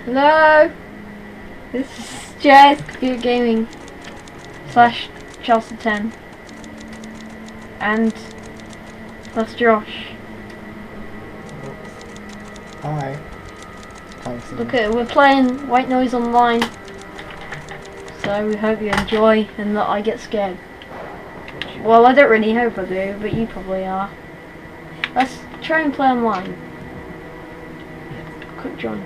Hello. This is Jazz Computer Gaming / Chelsea 10, and that's Josh. Hi. Look at it, we're playing White Noise Online, so we hope you enjoy and that I get scared. Well, I don't really hope I do, but you probably are. Let's try and play online. Quick join.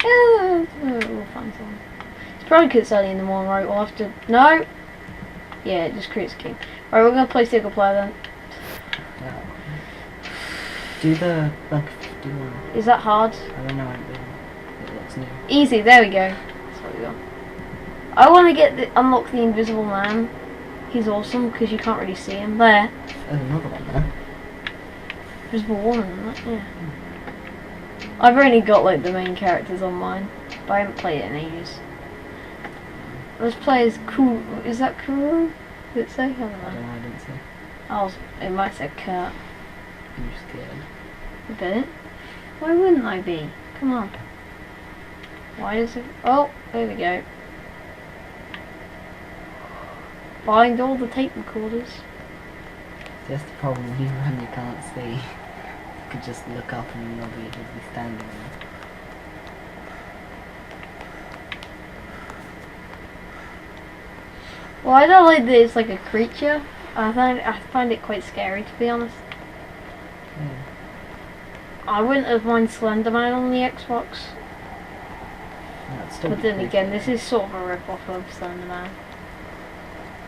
Yeah, we'll find someone. It's probably because it's early in the morning, right? We'll have to... No! Yeah, it just creates a game. Right, we're going to play single player then. Yeah. Do the Bug 51. Is that hard? I don't know how to do it. It looks new. Easy, there we go. That's what we got. I want to unlock the Invisible Man. He's awesome because you can't really see him. There. There's another one there. Invisible Woman, isn't it? Yeah. I've only got like the main characters on mine, but I haven't played it in ages. Let's play as Kuru. Is that Kuru? Did it say? I don't know. I didn't see. Oh, it might say Kurt. Are you scared? A bit. Why wouldn't I be? Come on. Why does it... Oh, there we go. Find all the tape recorders. That's the problem when you run, you can't see. You could just look up and nobody would be standing there. Well, I don't like that it's like a creature. I find it quite scary, to be honest. Yeah. I wouldn't have minded Slenderman on the Xbox. No, it's still But then creepy. again, this is sort of a rip-off of Slenderman.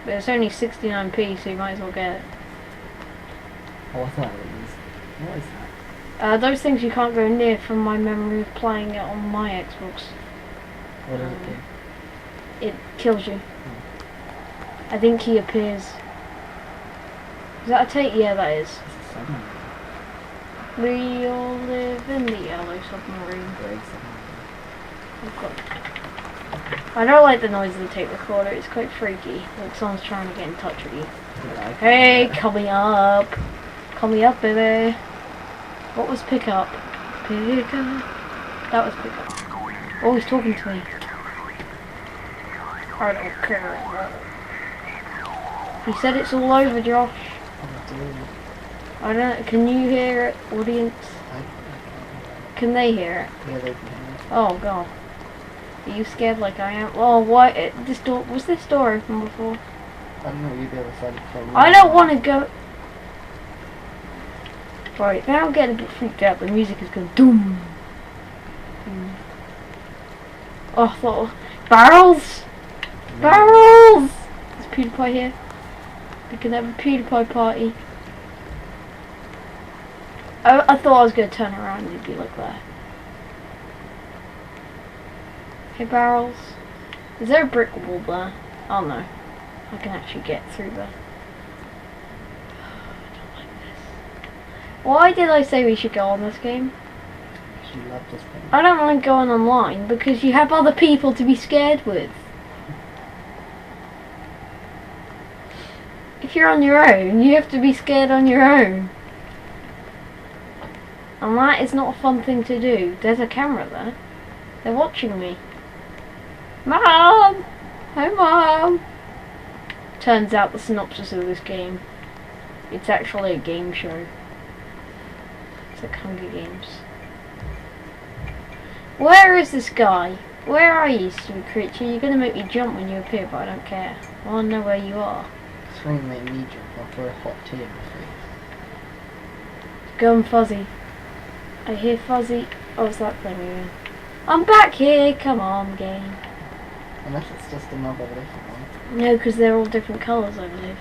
But it's only 69p, so you might as well get it. Oh, I thought it was... What is that? Those things you can't go near from my memory of playing it on my Xbox. What does it do? It kills you. I think he appears. Is that a tape? Yeah, that is. It's a submarine. We all live in the yellow submarine. Great submarine. Oh God. I don't like the noise of the tape recorder. It's quite freaky. Like someone's trying to get in touch with you. Like Hey, call me up. Call me up, baby. What was pick up? Pick up. That was pick up. Oh, he's talking to me. I don't care. He said it's all over, Josh. I don't. Can you hear it, audience? Can they hear it? Yeah, they can hear it. Oh God. Are you scared like I am? Oh, what? This door was this door open before? I don't know, you'd be able to find it from... I don't want to go. Right, now I'm getting a bit freaked out. The music is going doom. Oh, I thought barrels. Barrels. Is PewDiePie here? We can have a PewDiePie party. I thought I was going to turn around and you'd be like there. Hey, barrels. Is there a brick wall there? Oh no. I can actually get through there. I don't like this. Why did I say we should go on this game? Because you love this thing. I don't mind going online because you have other people to be scared with. If you're on your own, you have to be scared on your own. And that is not a fun thing to do. There's a camera there. They're watching me. Mom! Hi, Mom! Turns out the synopsis of this game. It's actually a game show. It's like Hunger Games. Where is this guy? Where are you, stupid creature? You're gonna make me jump when you appear, but I don't care. I wanna know where you are. It's really made me jump off for a hot tea in my face. Go and Fuzzy. I hear Fuzzy. Oh, it's that thing again. I'm back here. Come on, game. Unless it's just another different one. No, because they're all different colours, I believe.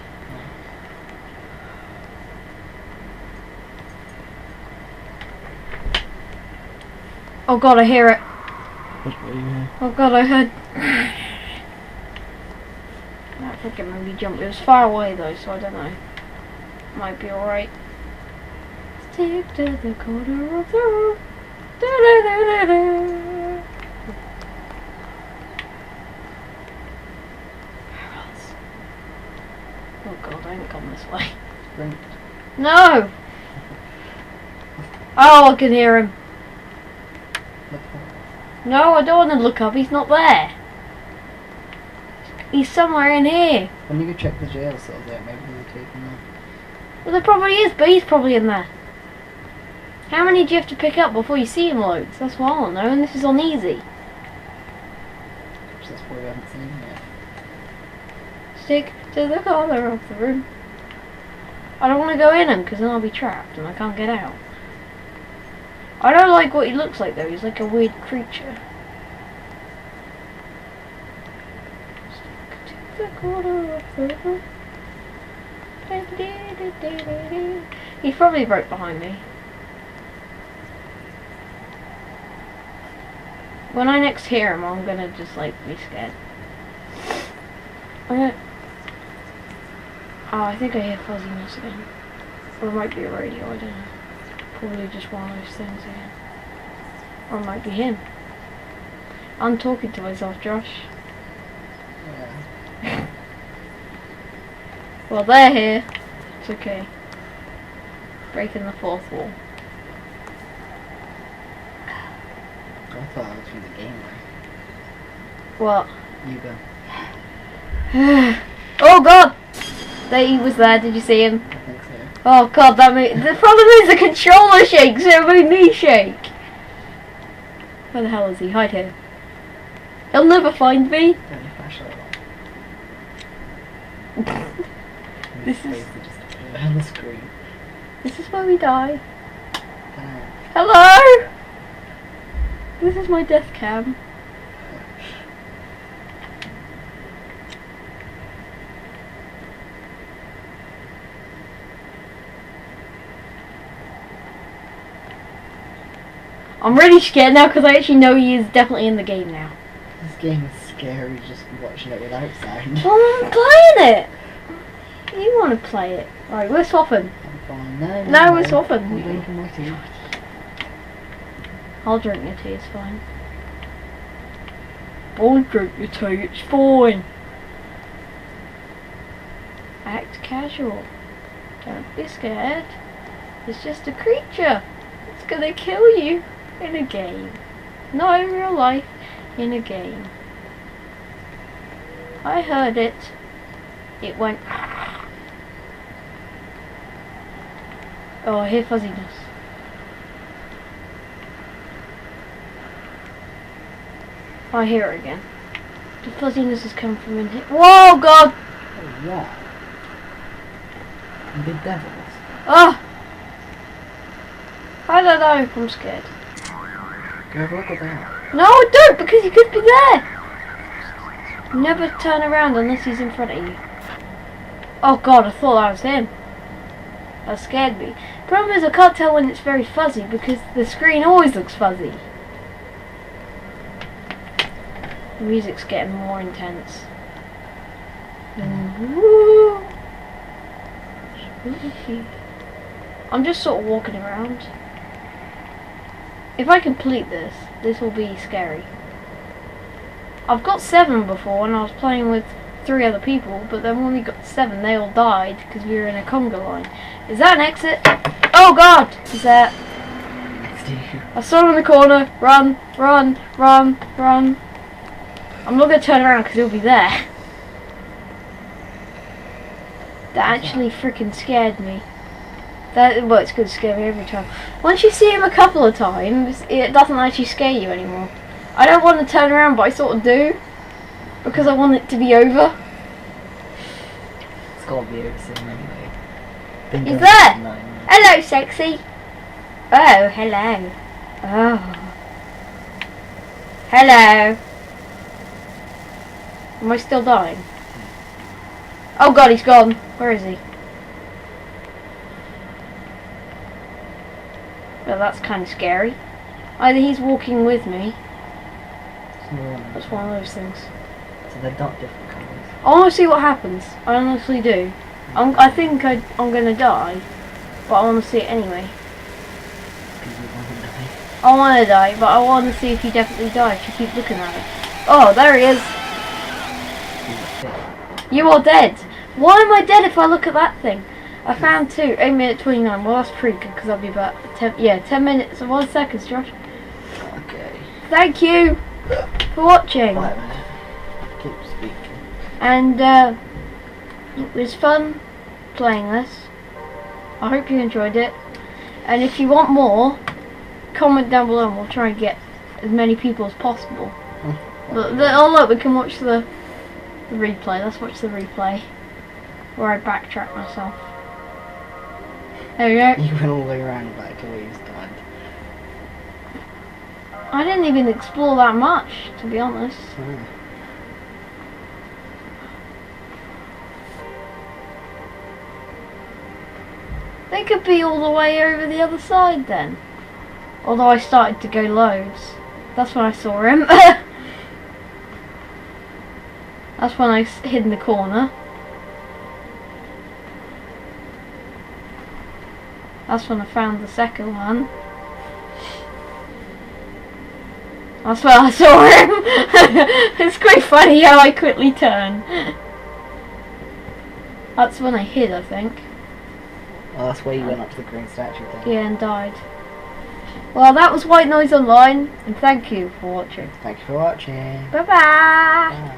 Oh God, I hear it. What were you here? Oh God, I heard. That freaking made me jump. It was far away though, so I don't know. Might be alright. Stick to the corner of the room. Da-da-da-da-da. Oh God, I ain't gone this way. Sprint. No! Oh, I can hear him. Look up. No, I don't want to look up. He's not there. He's somewhere in here. When you go check the jail cells out, maybe they'll take him there. Well, there probably is, but he's probably in there. How many do you have to pick up before you see him loads? That's what I want to know, and this is on easy. So that's why we haven't seen him yet. Stick to the corner of the room. I don't want to go in him because then I'll be trapped and I can't get out. I don't like what he looks like though. He's like a weird creature. Stick to the corner of the room. He's probably right behind me. When I next hear him, I'm gonna just like be scared. Oh, I think I hear fuzziness again. Or it might be a radio, I don't know. Probably just one of those things again. Or it might be him. I'm talking to myself, Josh. Yeah. Well, they're here. It's okay. Breaking the fourth wall. I thought I was through the game though. What? You go. Oh god! He was there, did you see him? I think so. Oh god, that made... The problem is the controller shakes, so it made me shake! Where the hell is he? Hide here. He'll never find me! Turn your flashlight on. This His is- face will just appear on the screen. This is where we die. Damn. Hello! This is my death cam. I'm really scared now because I actually know he is definitely in the game now. This game is scary just watching it without sound. Well, I'm playing it! You want to play it. Alright, we're swapping. I'm fine. No, No, we're swapping. I'm drinking my tea. I'll drink your tea, it's fine. I'll drink your tea, it's fine. Act casual. Don't be scared. It's just a creature. It's gonna kill you in a game. Not in real life, in a game. I heard it. It went... Oh, I hear fuzziness. I hear it again. The fuzziness is coming from in here. Whoa, God! Oh, what? The devils. Ah! I don't know. I'm scared. Go have a look at that. No, I don't, because he could be there. Never turn around unless he's in front of you. Oh God, I thought that was him. That scared me. Problem is, I can't tell when it's very fuzzy because the screen always looks fuzzy. The music's getting more intense. Woo. Spooky. I'm just sort of walking around. If I complete this, this will be scary. I've got 7 before when I was playing with 3 other people, but then when we got 7 they all died because we were in a conga line. Is that an exit? Oh God! Is that... Next to you. I saw him in the corner. Run, run, run, run. I'm not going to turn around because he'll be there. That actually freaking scared me. Well, it's going to scare me every time. Once you see him a couple of times, it doesn't actually scare you anymore. I don't want to turn around, but I sort of do. Because I want it to be over. It's got to be over soon anyway. Been He's going there! for 9 minutes. Hello, sexy. Oh, hello. Oh. Hello. Am I still dying? Oh God, he's gone. Where is he? Well, that's kind of scary. Either he's walking with me. That's one of those things. So they're not different colours. I want to see what happens. I honestly do. I think I'm going to die. But I want to see it anyway. Because you want to die. I want to die, but I want to see if he definitely dies. If you keep looking at it. Oh, there he is. You were fit. You are dead. Why am I dead if I look at that thing? I found 2. 8 minute 29. Well, that's pretty good because I'll be about 10. Yeah, 10 minutes and 1 second, Josh. Okay. Thank you for watching. Whatever. Keep speaking. And it was fun playing this. I hope you enjoyed it. And if you want more, comment down below and we'll try and get as many people as possible. Oh look, we can watch the replay. Let's watch the replay where I backtrack myself. There we go. You went all the way around back to where you started. I didn't even explore that much, to be honest. Oh. They could be all the way over the other side then. Although I started to go loads. That's when I saw him. That's when I hid in the corner. That's when I found the second one. That's when I saw him. It's quite funny how I quickly turn. That's when I hid, I think. Well, that's where you went up to the green statue thing. Yeah, and died. Well, that was White Noise Online, and thank you for watching. Thank you for watching. Bye-bye. Bye.